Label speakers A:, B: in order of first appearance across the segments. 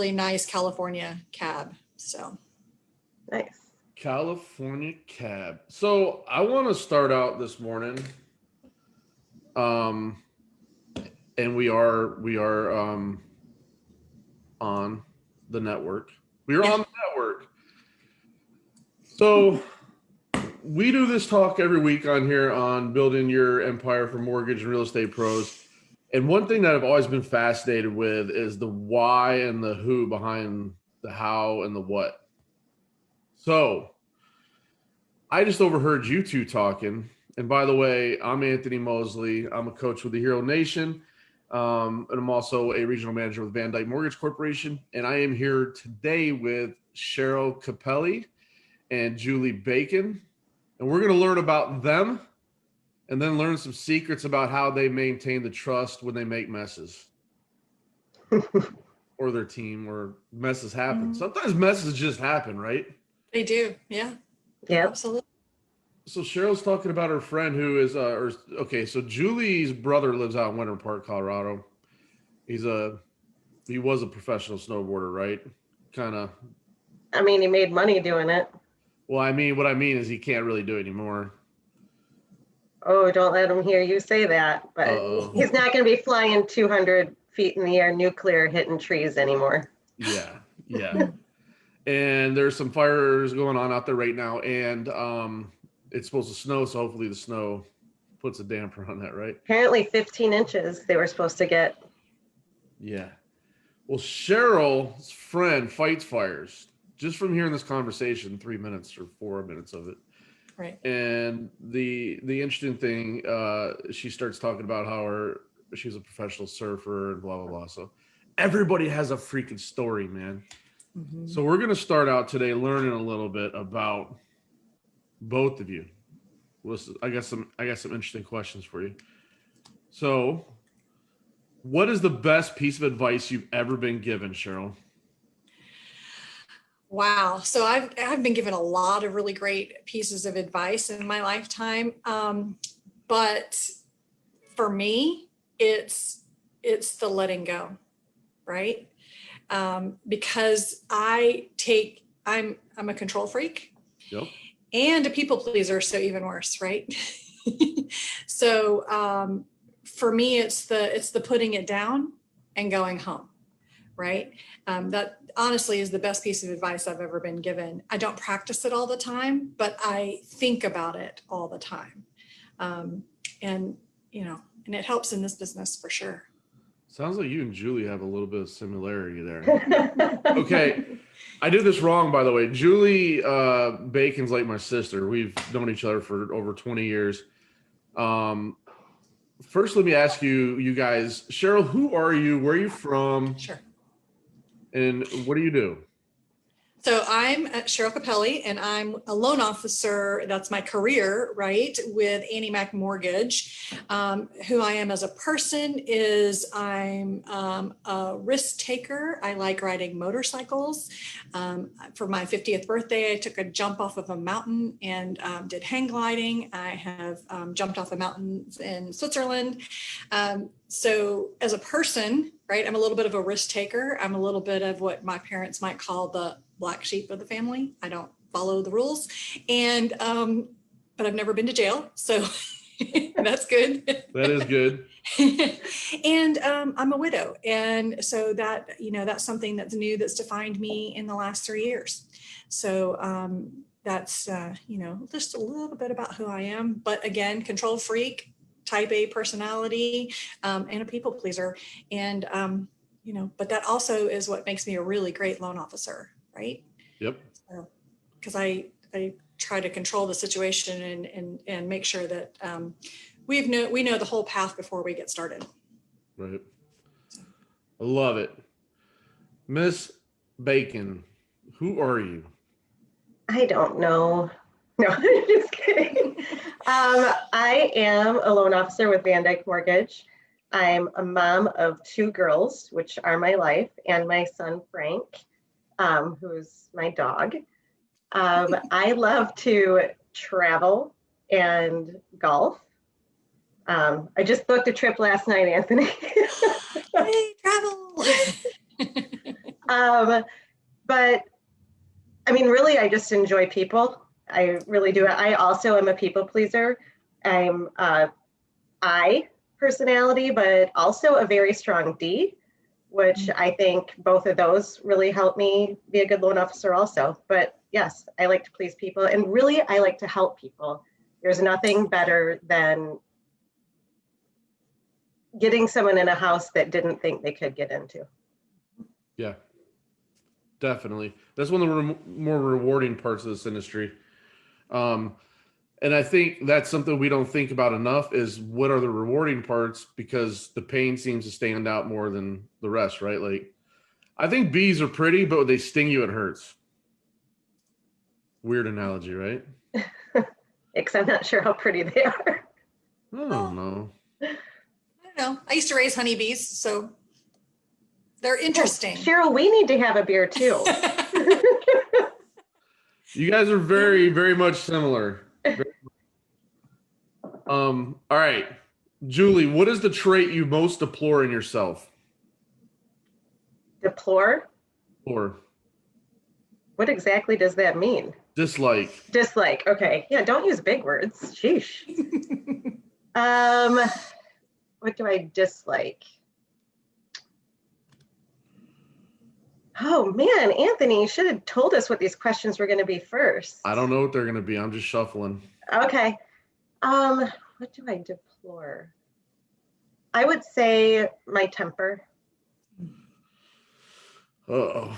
A: really nice California cab. So
B: Nice.
C: California cab. So I want to start out this morning. And we are on the network. We are on the network. So we do this talk every week on here on building your empire for mortgage and real estate pros. And one thing that I've always been fascinated with is the why and the who behind the how and the what. So I just overheard you two talking. And by the way, I'm Anthony Mosley. I'm a coach with the Hero Nation. And I'm also a regional manager with Van Dyke Mortgage Corporation. And I am here today with Cheryl Cappelli and Julie Bacon. And we're going to learn about them and then learn some secrets about how they maintain the trust when they make messes or their team or messes happen. Mm-hmm. Sometimes messes just happen, right?
A: They do. Yeah.
B: Yeah,
A: absolutely.
C: So Cheryl's talking about her friend who is, so Julie's brother lives out in Winter Park, Colorado. He was a professional snowboarder, right? Kind of.
B: I mean, he made money doing it.
C: Well, I mean, what I mean is he can't really do it anymore.
B: Oh, don't let him hear you say that. But he's not going to be flying 200 feet in the air, nuclear, hitting trees anymore.
C: Yeah. And there's some fires going on out there right now, and it's supposed to snow, so hopefully the snow puts a damper on that, right?
B: Apparently 15 inches they were supposed to get.
C: Yeah. Well, Cheryl's friend fights fires. Just from hearing this conversation, 3 minutes or 4 minutes of it.
A: Right.
C: And the interesting thing, she starts talking about how she's a professional surfer and blah, blah, blah. So everybody has a freaking story, man. Mm-hmm. So we're going to start out today learning a little bit about both of you. I got some interesting questions for you. So what is the best piece of advice you've ever been given, Cheryl?
A: Wow. So I've been given a lot of really great pieces of advice in my lifetime. But for me, it's the letting go, right? Because I'm a control freak.
C: Yep.
A: And a people pleaser, so even worse, right? So for me, it's the putting it down and going home, right? That honestly is the best piece of advice I've ever been given. I don't practice it all the time, but I think about it all the time. And it helps in this business for sure.
C: Sounds like you and Julie have a little bit of similarity there. Okay. I did this wrong, by the way. Julie Bacon's like my sister. We've known each other for over 20 years. First, let me ask you guys, Cheryl, who are you? Where are you from?
A: Sure.
C: And what do you do?
A: So I'm Cheryl Cappelli, and I'm a loan officer. That's my career, right, with Annie Mac Mortgage. Who I am as a person is I'm a risk taker. I like riding motorcycles. For my 50th birthday, I took a jump off of a mountain and did hang gliding. I have jumped off a mountain in Switzerland. So as a person, right, I'm a little bit of a risk taker. I'm a little bit of what my parents might call the black sheep of the family. I don't follow the rules. And, but I've never been to jail. So that's good.
C: That is good.
A: And I'm a widow. And so that, that's something that's new that's defined me in the last 3 years. So that's, just a little bit about who I am. But again, control freak, type A personality, and a people pleaser. And, but that also is what makes me a really great loan officer, right?
C: Yep.
A: So, because I try to control the situation and make sure that we know the whole path before we get started.
C: Right. I love it. Miss Bacon, who are you?
B: I don't know. No, I'm just kidding. I am a loan officer with Van Dyke Mortgage. I'm a mom of 2 girls, which are my life, and my son, Frank, who's my dog. I love to travel and golf. I just booked a trip last night, Anthony.
A: Hey, travel.
B: But I mean, really, I just enjoy people. I really do. I also am a people pleaser. I'm I personality, but also a very strong D, which I think both of those really help me be a good loan officer also. But yes, I like to please people, and really I like to help people. There's nothing better than getting someone in a house that didn't think they could get into.
C: Yeah, definitely. That's one of the more rewarding parts of this industry. And I think that's something we don't think about enough is what are the rewarding parts, because the pain seems to stand out more than the rest, right? Like, I think bees are pretty, but when they sting you, it hurts. Weird analogy, right?
B: Except I'm not sure how pretty they are.
C: I don't know.
A: I don't know. I used to raise honeybees, so they're interesting.
B: Cheryl, we need to have a beer too.
C: You guys are very, very much similar. All right. Julie, what is the trait you most deplore in yourself?
B: Deplore?
C: Or
B: What exactly does that mean?
C: dislike?
B: Dislike. Okay. Yeah, don't use big words. Sheesh. What do I dislike? Oh man, Anthony, you should have told us what these questions were going to be first.
C: I don't know what they're going to be. I'm just shuffling.
B: Okay. What do I deplore? I would say my temper.
C: Uh-oh.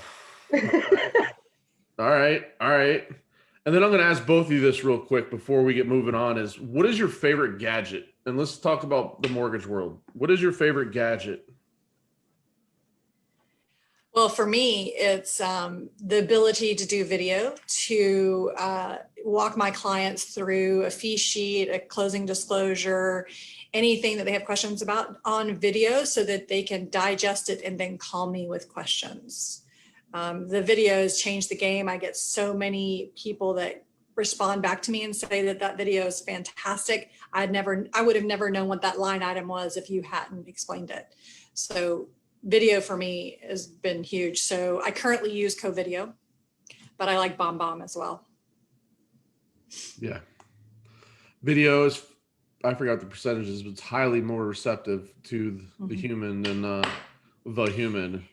C: All right. All right. And then I'm going to ask both of you this real quick before we get moving on is what is your favorite gadget? And let's talk about the mortgage world. What is your favorite gadget?
A: Well, for me, it's the ability to do video, to walk my clients through a fee sheet, a closing disclosure, anything that they have questions about on video so that they can digest it and then call me with questions. The videos change the game. I get so many people that respond back to me and say that that video is fantastic. I would have never known what that line item was if you hadn't explained it. So video for me has been huge. So I currently use Co-Video, but I like BombBomb as well.
C: Yeah. Video is, I forgot the percentages, but it's highly more receptive to the human than the human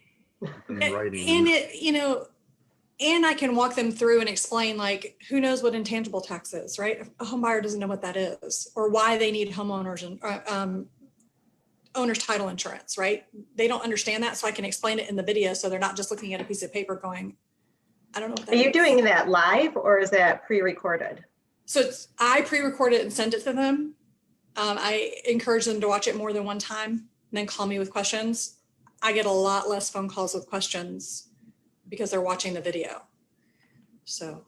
C: in writing.
A: And it, you know, and I can walk them through and explain, like, who knows what intangible tax is, right? A home buyer doesn't know what that is, or why they need homeowners and owner's title insurance, right? They don't understand that, so I can explain it in the video so they're not just looking at a piece of paper going, I don't know what that is.
B: Are you doing that live or is that pre-recorded?
A: So I pre-record it and send it to them. I encourage them to watch it more than one time and then call me with questions. I get a lot less phone calls with questions because they're watching the video. So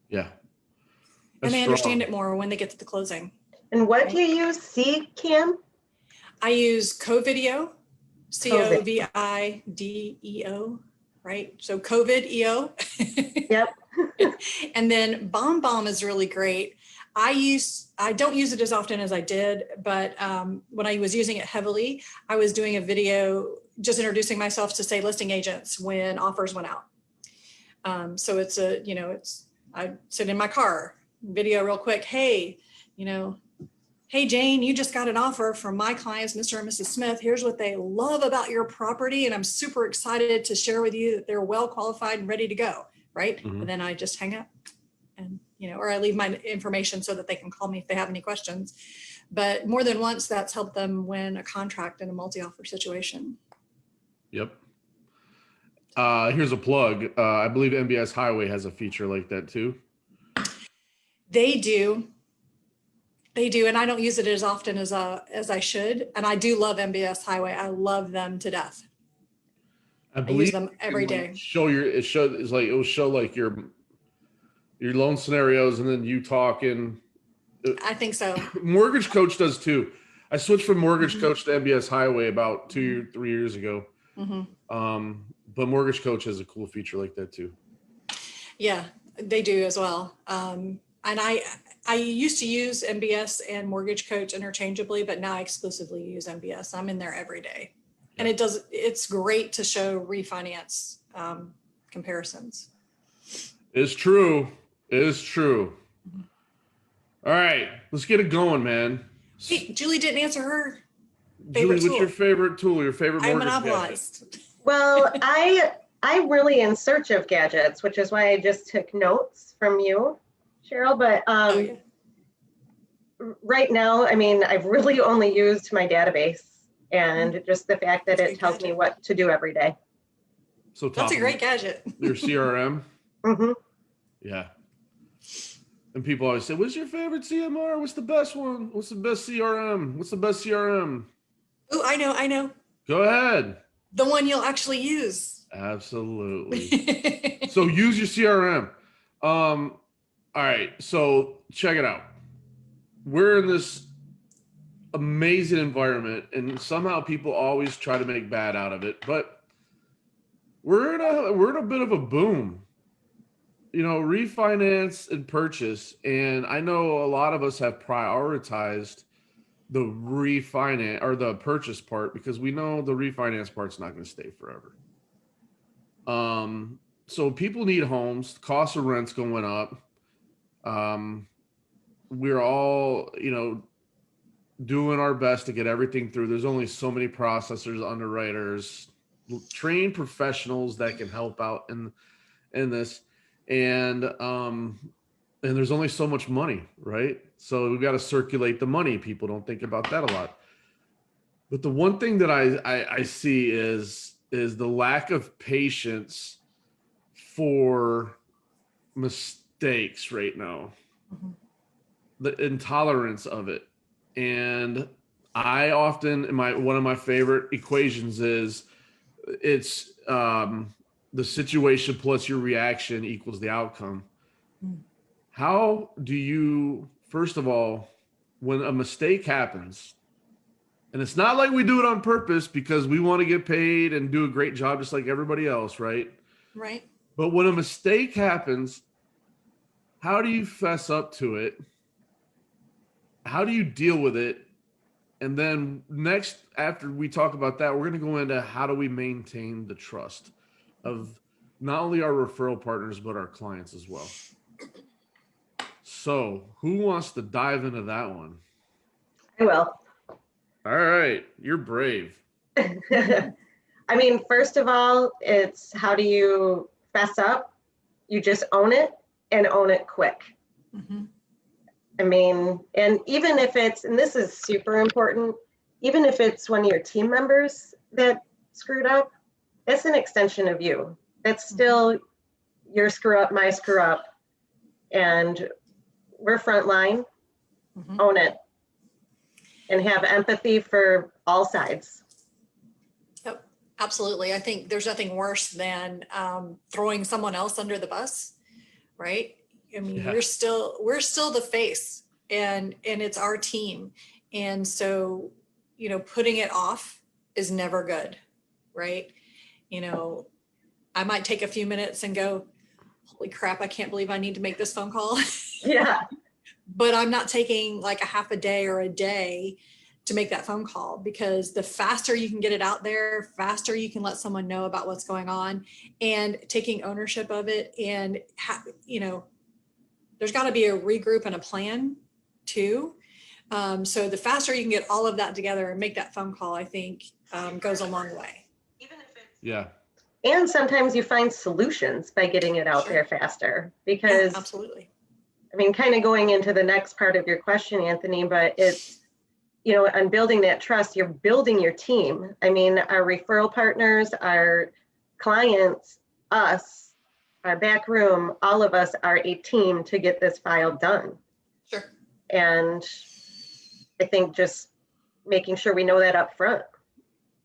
C: Yeah.
A: and they understand it more when they get to the closing.
B: And what do you use? C-Cam?
A: I use Co-Video, COVID-EO, right? So COVID-EO.
B: Yep.
A: And then BombBomb is really great. I don't use it as often as I did, but when I was using it heavily, I was doing a video just introducing myself to, say, listing agents when offers went out. So it's I sit in my car, video real quick. Hey, hey, Jane, you just got an offer from my clients, Mr. and Mrs. Smith. Here's what they love about your property. And I'm super excited to share with you that they're well qualified and ready to go. Right.
C: Mhm.
A: And then I just hang up and, or I leave my information so that they can call me if they have any questions. But more than once, that's helped them win a contract in a multi-offer situation.
C: Yep. Here's a plug. I believe MBS Highway has a feature like that too.
A: They do. And I don't use it as often as I should. And I do love MBS Highway. I love them to death. I use them every day.
C: It will show like your loan scenarios and then you talking.
A: I think so.
C: Mortgage Coach does too. I switched from Mortgage Coach to MBS Highway about 2 or 3 years ago. But Mortgage Coach has a cool feature like that too. Yeah,
A: they do as well. And I used to use MBS and Mortgage Coach interchangeably, but now I exclusively use MBS. I'm in there every day. And it's great to show refinance comparisons.
C: It's true. It is true. All right, let's get it going, man.
A: Wait, Julie didn't answer her
C: Julie,
A: favorite
C: what's your
A: tool.
C: favorite tool? Your favorite
A: I
C: mortgage gadget?
A: monopolized.
B: Well, I'm really in search of gadgets, which is why I just took notes from you, Cheryl. But
A: Oh, yeah.
B: right now, I mean, I've really only used my database and just the fact that
A: That's a
B: it
A: good
B: tells me
A: gadget.
B: what to do every day.
C: So
A: That's a great gadget.
C: Your CRM.
B: Mm-hmm.
C: Yeah. And people always say, "What's your favorite CMR? What's the best one? What's the best CRM? What's the best CRM?"
A: Oh, I know.
C: Go ahead.
A: The one you'll actually use.
C: Absolutely. So use your CRM. All right. So check it out. We're in this amazing environment, and somehow people always try to make bad out of it. But we're in a bit of a boom. Refinance and purchase. And I know a lot of us have prioritized the refinance or the purchase part because we know the refinance part's not going to stay forever. So people need homes, cost of rent's going up. We're all, doing our best to get everything through. There's only so many processors, underwriters, trained professionals that can help out in this. And there's only so much money, right? So we've got to circulate the money. People don't think about that a lot. But the one thing that I see is the lack of patience for mistakes right now, the intolerance of it. And I often, one of my favorite equations is it's the situation plus your reaction equals the outcome. How do you, first of all, when a mistake happens, and it's not like we do it on purpose because we want to get paid and do a great job just like everybody else, right?
A: Right.
C: But when a mistake happens, how do you fess up to it? How do you deal with it? And then next, after we talk about that, we're going to go into how do we maintain the trust of not only our referral partners, but our clients as well. So who wants to dive into that one?
B: I will.
C: All right. You're brave.
B: I mean, first of all, it's how do you fess up? You just own it and own it quick.
A: Mm-hmm.
B: I mean, and even if it's, and this is super important, even if it's one of your team members that screwed up, that's an extension of you. That's still your screw up, my screw up. And we're frontline, own it, and have empathy for all sides.
A: Yep, absolutely. I think there's nothing worse than throwing someone else under the bus, right? I mean,
C: Yeah.
A: we're still the face, and it's our team, and so putting it off is never good, right? I might take a few minutes and go, holy crap, I can't believe I need to make this phone call.
B: Yeah.
A: But I'm not taking like a half a day or a day to make that phone call, because the faster you can get it out there, faster you can let someone know about what's going on, and taking ownership of it. And, there's got to be a regroup and a plan too. So the faster you can get all of that together and make that phone call, I think goes a long way.
C: Yeah.
B: And sometimes you find solutions by getting it out there faster, because
A: Yeah, absolutely.
B: I mean, kind of going into the next part of your question, Anthony, but it's, on building that trust, you're building your team. I mean, our referral partners, our clients, us, our back room, all of us are a team to get this file done.
A: Sure.
B: And I think just making sure we know that up front.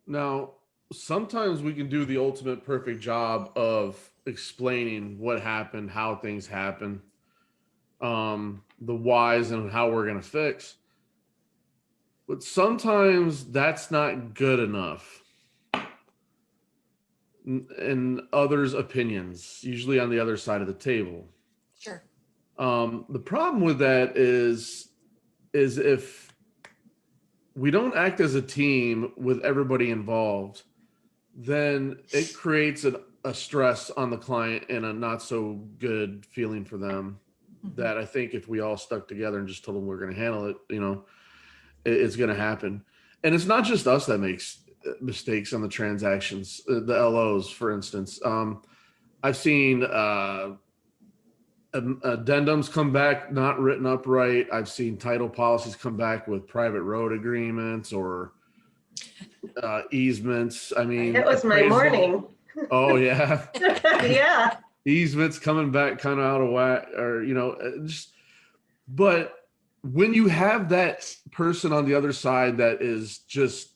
C: Now, sometimes we can do the ultimate perfect job of explaining what happened, how things happen, the whys and how we're going to fix. But sometimes that's not good enough. In others' opinions, usually on the other side of the table.
A: Sure.
C: The problem with that is if we don't act as a team with everybody involved, then it creates a stress on the client and a not so good feeling for them. That I think if we all stuck together and just told them we're going to handle it, it's going to happen. And it's not just us that makes mistakes on the transactions, the LOs, for instance. I've seen addendums come back not written up right. I've seen title policies come back with private road agreements or easements. I mean,
B: It was my morning.
C: Oh yeah.
B: Yeah.
C: Easements coming back kind of out of whack, or but when you have that person on the other side that is just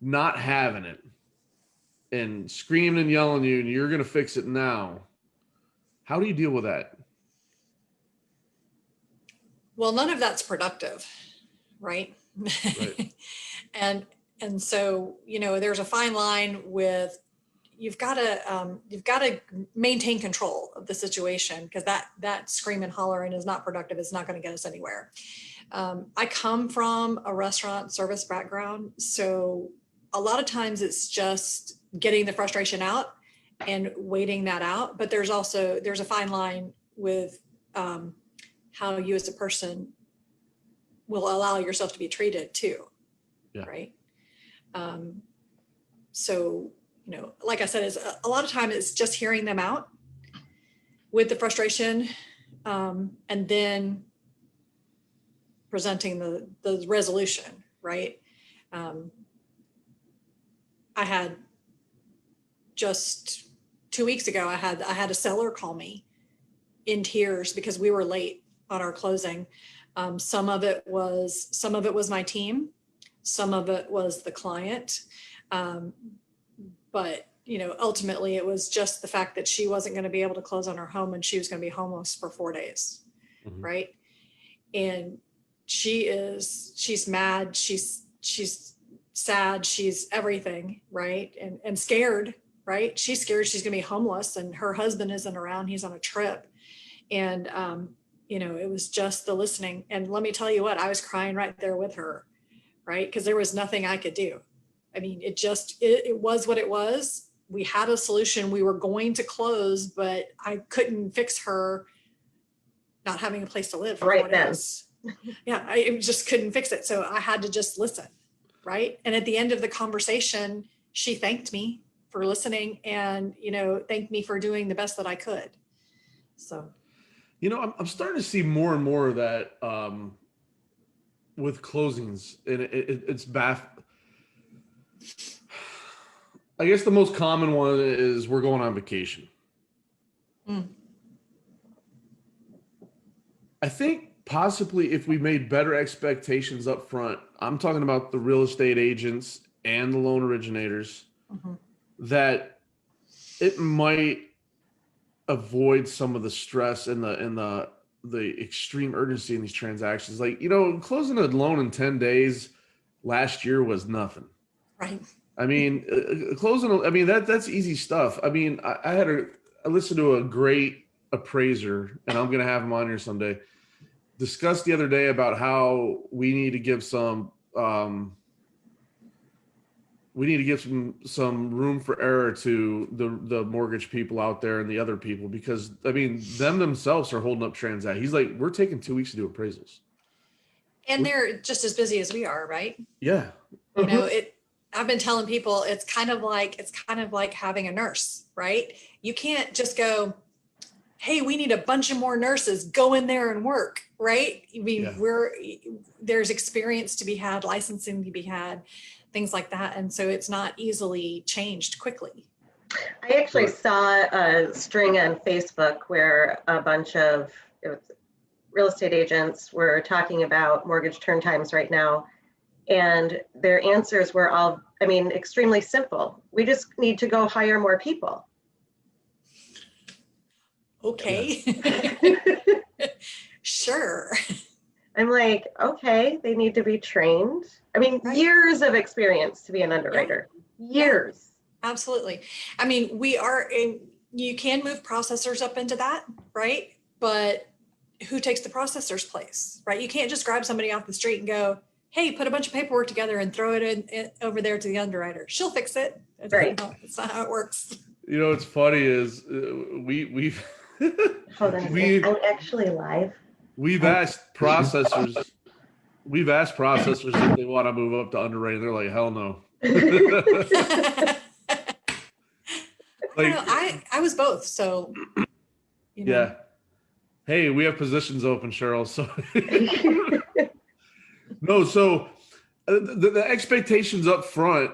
C: not having it and screaming and yelling at you and you're going to fix it now, how do you deal with that?
A: Well, none of that's productive, right?
C: Right.
A: and so, there's a fine line with, you've got to maintain control of the situation, because that scream and hollering is not productive. It's not going to get us anywhere. I come from a restaurant service background, so a lot of times it's just getting the frustration out and waiting that out. But there's a fine line with how you as a person will allow yourself to be treated too.
C: Yeah.
A: Right. So, like I said, is a lot of time it's just hearing them out with the frustration, and then presenting the resolution. Right. I had just 2 weeks ago, I had a seller call me in tears because we were late on our closing. Some of it was my team. Some of it was the client. But, ultimately it was just the fact that she wasn't going to be able to close on her home, and she was going to be homeless for 4 days. Mm-hmm. Right. And she's mad. She's sad. She's everything. Right. And scared. Right. She's scared she's going to be homeless, and her husband isn't around. He's on a trip. And, it was just the listening. And let me tell you what, I was crying right there with her. Right. Because there was nothing I could do. I mean, it was what it was. We had a solution. We were going to close, but I couldn't fix her not having a place to live.
B: Right then.
A: Yeah, I just couldn't fix it. So I had to just listen. Right. And at the end of the conversation, she thanked me for listening and, thanked me for doing the best that I could. So,
C: I'm starting to see more and more of that with closings, and it's I guess the most common one is we're going on vacation. Mm. I think possibly if we made better expectations up front, I'm talking about the real estate agents and the loan originators, mm-hmm. that it might avoid some of the stress and the extreme urgency in these transactions. Like, closing a loan in 10 days last year was nothing.
A: Right.
C: I mean, that's easy stuff. I mean, I listened to a great appraiser, and I'm going to have him on here someday, discussed the other day about how we need to give some room for error to the mortgage people out there and the other people, because them themselves are holding up transactions. He's like, we're taking 2 weeks to do appraisals.
A: And they're just as busy as we are, right?
C: Yeah.
A: I've been telling people it's kind of like having a nurse, right? You can't just go, hey, we need a bunch of more nurses, go in there and work, right? I mean, there's experience to be had, licensing to be had, things like that. And so it's not easily changed quickly.
B: I actually saw a string on Facebook where a bunch of real estate agents were talking about mortgage turn times right now. And their answers were all, extremely simple. We just need to go hire more people.
A: Okay. Sure.
B: I'm like, okay, they need to be trained. Right. Years of experience to be an underwriter. Yeah. Years.
A: Yeah, absolutely. You can move processors up into that, right? But who takes the processor's place, right? You can't just grab somebody off the street and go, hey, put a bunch of paperwork together and throw it in over there to the underwriter. She'll fix it.
B: Right.
A: That's not how it works.
C: You know, what's funny is we've
B: Hold on a second. I'm actually live.
C: we've asked processors if they want to move up to underwriting. They're like, hell no. Like,
A: I was both, so you know.
C: yeah. Hey, we have positions open, Cheryl. So no, so the expectations up front,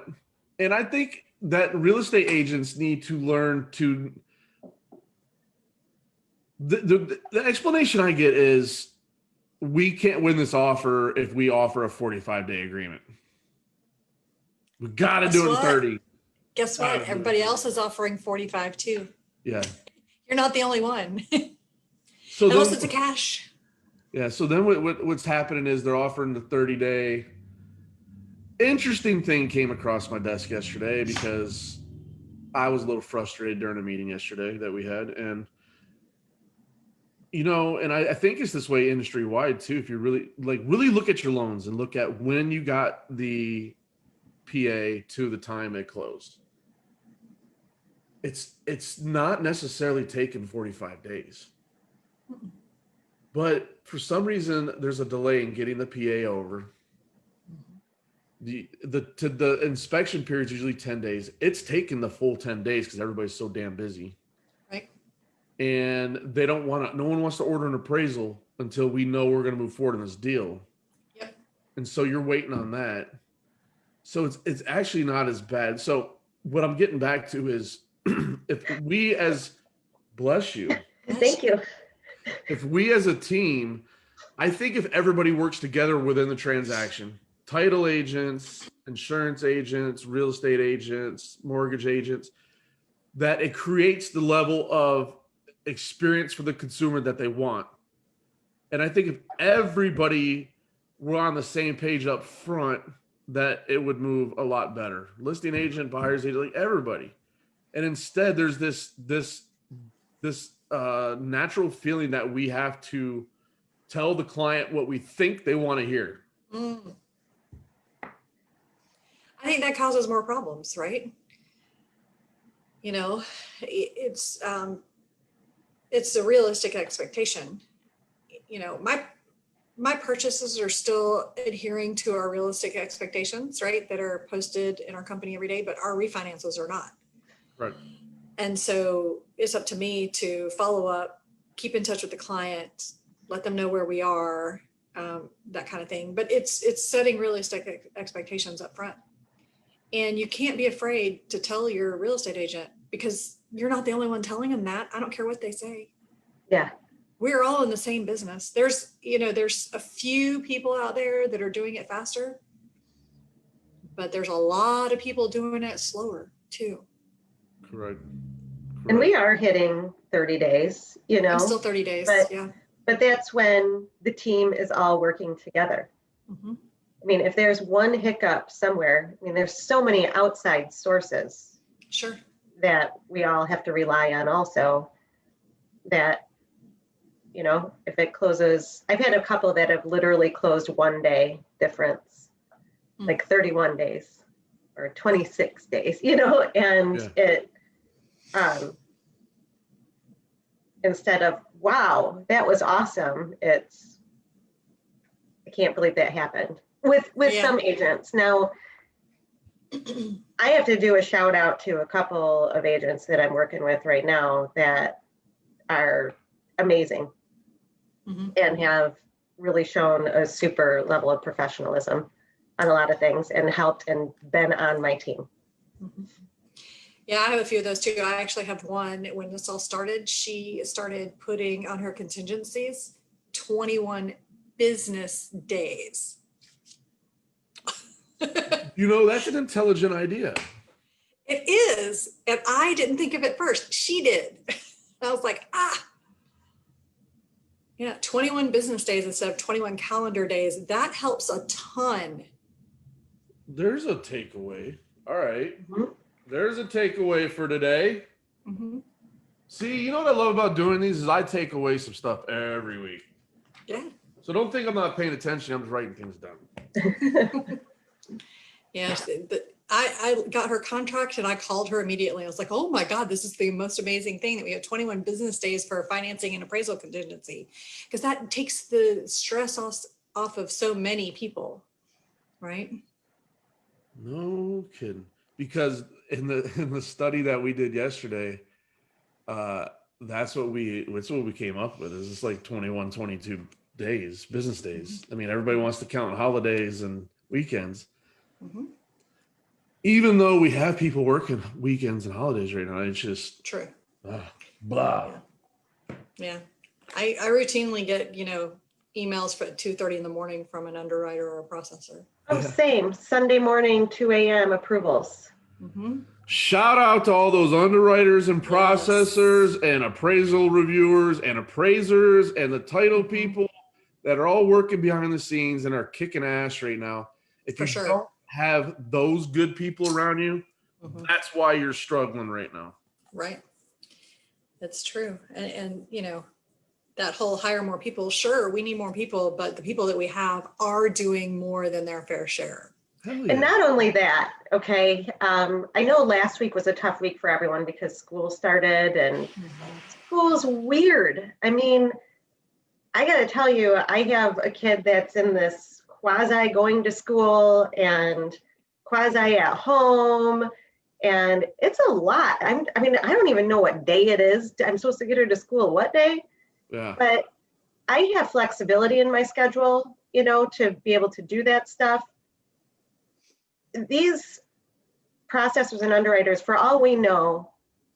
C: and I think that real estate agents need to learn to. The explanation I get is we can't win this offer if we offer a 45-day agreement. We got to do it in 30.
A: Guess what? Everybody else is offering 45 too.
C: Yeah.
A: You're not the only one.
C: So
A: Unless
C: then,
A: it's a cash.
C: yeah. So then what's happening is they're offering the 30-day. Interesting thing came across my desk yesterday because I was a little frustrated during a meeting yesterday that we had. And, you know, and I think it's this way industry wide too. If you really look at your loans and look at when you got the PA to the time it closed. It's not necessarily taken 45 days. But for some reason, there's a delay in getting the PA over. The inspection period is usually 10 days. It's taken the full 10 days because everybody's so damn busy.
A: Right.
C: And they don't want to, no one wants to order an appraisal until we know we're going to move forward in this deal.
A: Yep.
C: And so you're waiting on that. So it's actually not as bad. So what I'm getting back to is if we as, bless you.
B: Thank you.
C: If we as a team, I think if everybody works together within the transaction, title agents, insurance agents, real estate agents, mortgage agents, that it creates the level of experience for the consumer that they want. And I think if everybody were on the same page up front, that it would move a lot better. Listing agent, buyer's agent, like everybody. And instead there's this natural feeling that we have to tell the client what we think they want to hear.
A: I think that causes more problems, right? You know, it's a realistic expectation. You know, my purchases are still adhering to our realistic expectations, right? That are posted in our company every day, but our refinances are not.
C: Right.
A: And so it's up to me to follow up, keep in touch with the client, let them know where we are, that kind of thing. But it's setting realistic expectations up front. And you can't be afraid to tell your real estate agent because you're not the only one telling them that. I don't care what they say.
B: Yeah.
A: We're all in the same business. There's a few people out there that are doing it faster, but there's a lot of people doing it slower too.
C: Correct.
B: And we are hitting 30 days, you know.
A: I'm still 30 days, yeah.
B: But that's when the team is all working together.
A: Mm-hmm.
B: I mean, if there's one hiccup somewhere, I mean, there's so many outside sources.
A: Sure.
B: That we all have to rely on also, that, you know, if it closes, I've had a couple that have literally closed 1 day difference, like 31 days or 26 days, you know, and it, instead of, wow, that was awesome, it's, I can't believe that happened with some agents. Now, I have to do a shout out to a couple of agents that I'm working with right now that are amazing and have really shown a super level of professionalism on a lot of things and helped and been on my team.
A: Yeah, I have a few of those too. I actually have one. When this all started, she started putting on her contingencies 21 business days.
C: You know, that's an intelligent idea.
A: It is. And I didn't think of it first. She did. I was like, yeah, 21 business days instead of 21 calendar days. That helps a ton.
C: There's a takeaway. All right. There's a takeaway for today. See, you know what I love about doing these is I take away some stuff every week.
A: Yeah.
C: So don't think I'm not paying attention. I'm just writing things down.
A: Yes, I got her contract and I called her immediately. I was like, oh my God, this is the most amazing thing that we have 21 business days for financing and appraisal contingency. Because that takes the stress off of so many people, right?
C: No kidding. Because in the study that we did yesterday, that's what we came up with. Is it's like 21, 22 days, business days. I mean, everybody wants to count holidays and weekends.
A: Mm-hmm.
C: Even though we have people working weekends and holidays right now, it's just
A: True.
C: blah.
A: Yeah. I routinely get, emails for 2:30 in the morning from an underwriter or a processor.
B: Oh, same. Sunday morning, 2 a.m. approvals.
A: Mm-hmm.
C: Shout out to all those underwriters and processors and appraisal reviewers and appraisers and the title people that are all working behind the scenes and are kicking ass right now. If you don't have those good people around you, that's why you're struggling right now.
A: Right. That's true. And that whole hire more people, sure, we need more people, but the people that we have are doing more than their fair share.
C: Hell yeah.
B: And not only that, okay, I know last week was a tough week for everyone because school started and school's weird. I mean, I got to tell you, I have a kid that's in this quasi going to school and quasi at home, and it's a lot. I mean, I don't even know what day it is. I'm supposed to get her to school what day?
C: Yeah.
B: But I have flexibility in my schedule, to be able to do that stuff. These processors and underwriters, for all we know,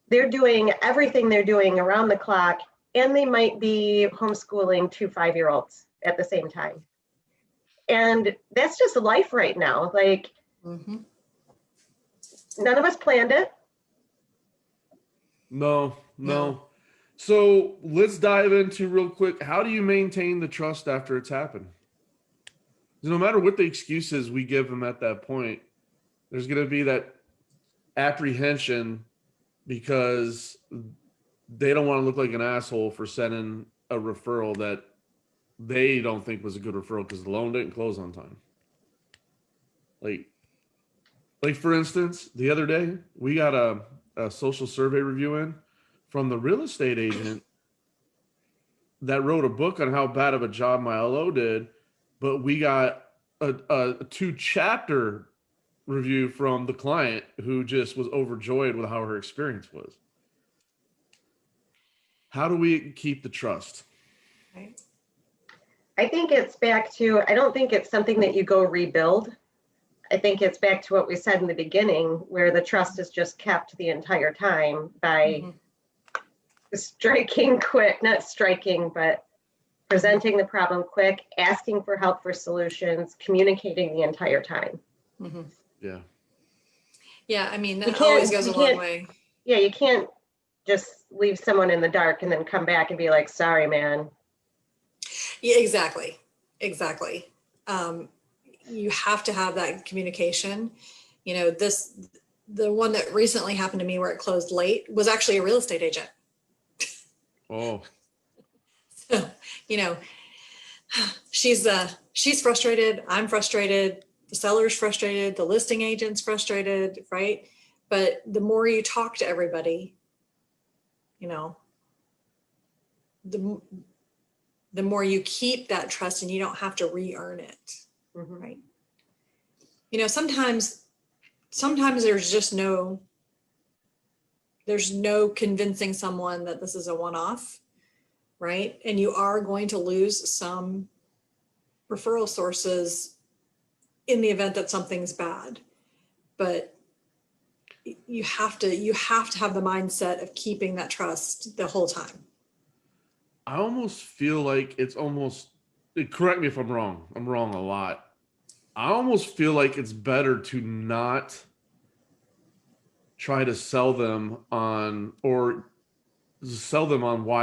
B: they're doing everything they're doing around the clock, and they might be homeschooling 2 5-year-olds at the same time. And that's just life right now. Like, none of us planned it.
C: No. So let's dive into real quick. How do you maintain the trust after it's happened? No matter what the excuses we give them at that point, there's going to be that apprehension because they don't want to look like an asshole for sending a referral that they don't think was a good referral because the loan didn't close on time. Like for instance, the other day we got a social survey review in from the real estate agent that wrote a book on how bad of a job my LO did, but we got a 2-chapter review from the client who just was overjoyed with how her experience was. How do we keep the trust?
A: Right.
B: I think it's back to, I don't think it's something that you go rebuild. I think it's back to what we said in the beginning, where the trust is just kept the entire time by striking quick, not striking, but presenting the problem quick, asking for help for solutions, communicating the entire time.
C: Yeah.
A: Yeah, I mean, that always goes a long way.
B: Yeah, you can't just leave someone in the dark and then come back and be like, sorry, man.
A: Yeah, exactly. You have to have that communication. The one that recently happened to me where it closed late was actually a real estate agent.
C: Oh.
A: So, she's frustrated. I'm frustrated. The seller's frustrated. The listing agent's frustrated, right? But the more you talk to everybody, the more you keep that trust and you don't have to re-earn it, right? Sometimes there's no convincing someone that this is a one-off, right? And you are going to lose some referral sources in the event that something's bad, but you have to have the mindset of keeping that trust the whole time.
C: I almost feel like it's almost, correct me if I'm wrong. I'm wrong a lot. I almost feel like it's better to not try to sell them on why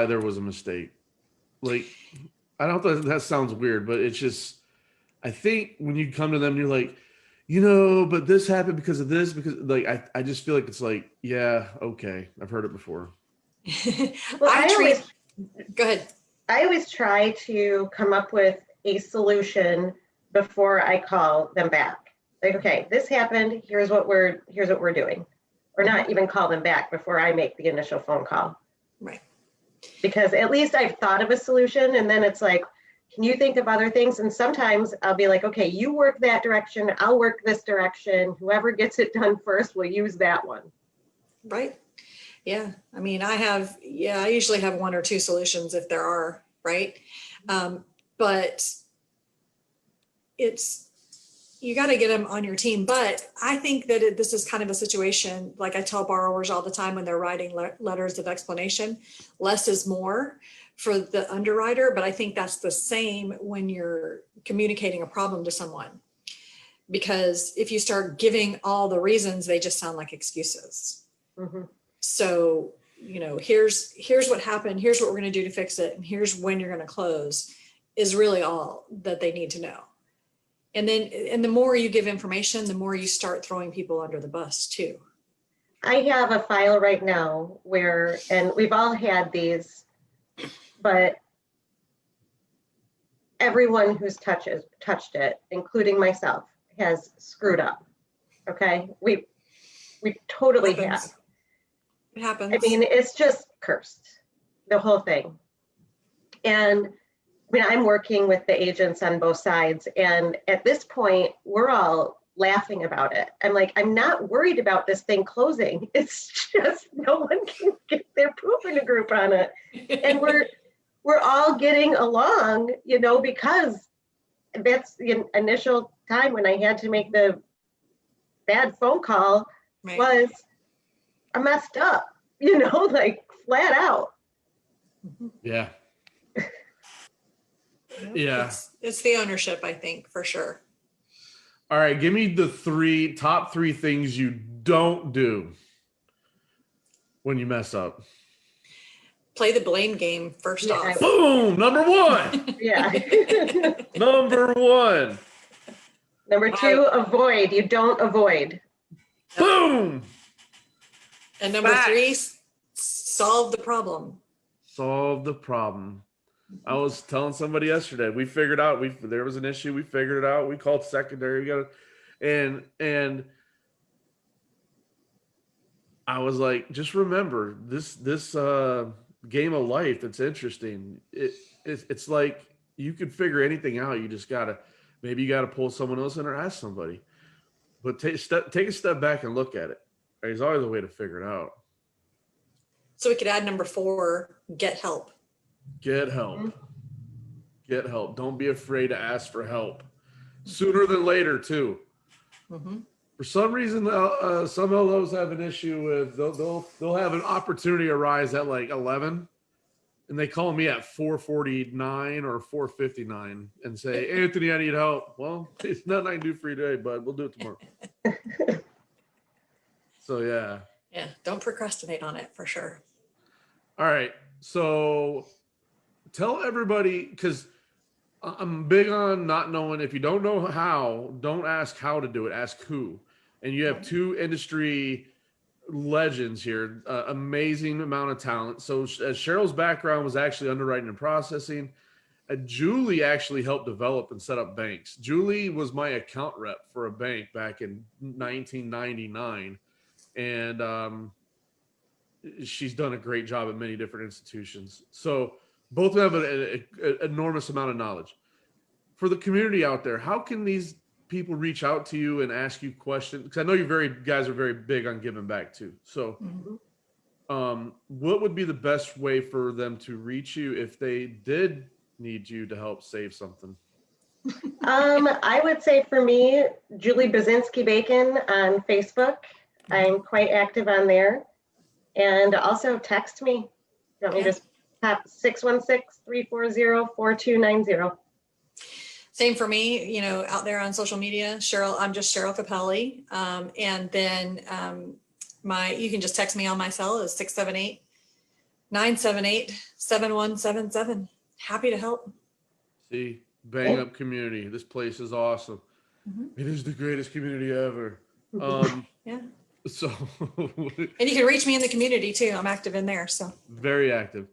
C: there was a mistake. Like, I don't know if that sounds weird, but it's just, I think when you come to them, you're like, but this happened because of this, because like, I just feel like it's like, yeah, okay, I've heard it before.
B: Well,
A: go ahead.
B: I always try to come up with a solution before I call them back. Like, okay, this happened, here's what we're doing. Or not even call them back before I make the initial phone call.
A: Right.
B: Because at least I've thought of a solution, and then it's like, can you think of other things? And sometimes I'll be like, okay, you work that direction, I'll work this direction. Whoever gets it done first will use that one.
A: Right. Yeah. I mean, I usually have one or two solutions if there are, right? But you got to get them on your team. But I think that this is kind of a situation, like I tell borrowers all the time when they're writing letters of explanation, less is more for the underwriter. But I think that's the same when you're communicating a problem to someone. Because if you start giving all the reasons, they just sound like excuses.
B: Mm-hmm.
A: So, here's what happened, here's what we're going to do to fix it, and here's when you're going to close, is really all that they need to know. And the more you give information, the more you start throwing people under the bus too.
B: I have a file right now and we've all had these, but everyone who's touched it, including myself, has screwed up. Okay, we totally have.
A: It happens.
B: I mean, it's just cursed, the whole thing. And I mean, I'm working with the agents on both sides, and at this point, we're all laughing about it. I'm like, I'm not worried about this thing closing. It's just no one can get their proof in a group on it, and we're all getting along, because that's the initial time when I had to make the bad phone call.
A: Right.
B: Was I messed up, like flat out.
C: Yeah. Yeah.
A: It's the ownership, I think, for sure.
C: All right. Give me the top three things you don't do when you mess up.
A: Play the blame game first off.
C: Boom. Number one.
B: Yeah.
C: Number one.
B: Number two, avoid. You don't avoid.
C: Boom.
A: And number three, solve the problem.
C: Solve the problem. I was telling somebody yesterday, we figured out there was an issue, we figured it out, we called secondary, and I was like, just remember this game of life that's interesting. It's like you could figure anything out. You just maybe you gotta pull someone else in or ask somebody. But take a step back and look at it. There's always a way to figure it out.
A: So we could add number 4, get help.
C: Get help. Mm-hmm. Get help. Don't be afraid to ask for help. Sooner than later, too. Mm-hmm. For some reason, some LOs have an issue with they'll have an opportunity arise at like 11, and they call me at 4:49 or 4:59 and say, "Anthony, I need help." Well, it's nothing I can do for you today, bud. We'll do it tomorrow. So yeah.
A: Yeah. Don't procrastinate on it for sure.
C: All right. So tell everybody, because I'm big on not knowing. If you don't know how, don't ask how to do it. Ask who. And you have two industry legends here, amazing amount of talent. So Cheryl's background was actually underwriting and processing. Julie actually helped develop and set up banks. Julie was my account rep for a bank back in 1999. And she's done a great job at many different institutions. So both have an enormous amount of knowledge. For the community out there, how can these people reach out to you and ask you questions? Because I know you guys are very big on giving back too. So what would be the best way for them to reach you if they did need you to help save something?
B: I would say for me, Julie Basinski Bacon on Facebook. I'm quite active on there. And also text me. You want me to just tap 616-340-4290.
A: Same for me, out there on social media. Cheryl, I'm just Cheryl Cappelli. And then you can just text me on my cell is 678-978-7177. Happy to help.
C: See, bang up community. This place is awesome. Mm-hmm. It is the greatest community ever.
A: Yeah.
C: So,
A: and you can reach me in the community too. I'm active in there. So
C: very active.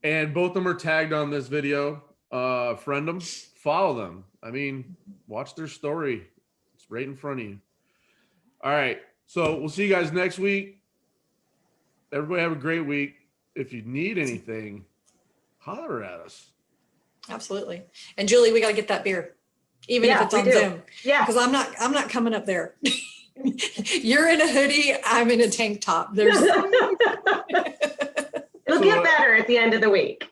C: And both of them are tagged on this video. friend them, follow them. I mean, watch their story. It's right in front of you. All right. So we'll see you guys next week. Everybody have a great week. If you need anything, holler at us.
A: Absolutely. And Julie, we got to get that beer, even if
B: Yeah,
A: it's
B: we
A: on
B: do.
A: Zoom,
B: Yeah.
A: because I'm not coming up there. You're in a hoodie. I'm in a tank top. There's
B: It'll
C: So,
B: get better at the end of the week.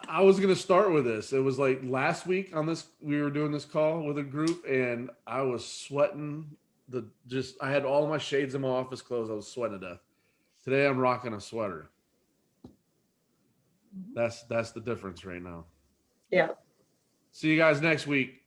C: I was going to start with this. It was like last week on this, we were doing this call with a group and I was sweating I had all my shades in my office clothes. I was sweating to death. Today I'm rocking a sweater. That's the difference right now.
B: Yeah.
C: See you guys next week.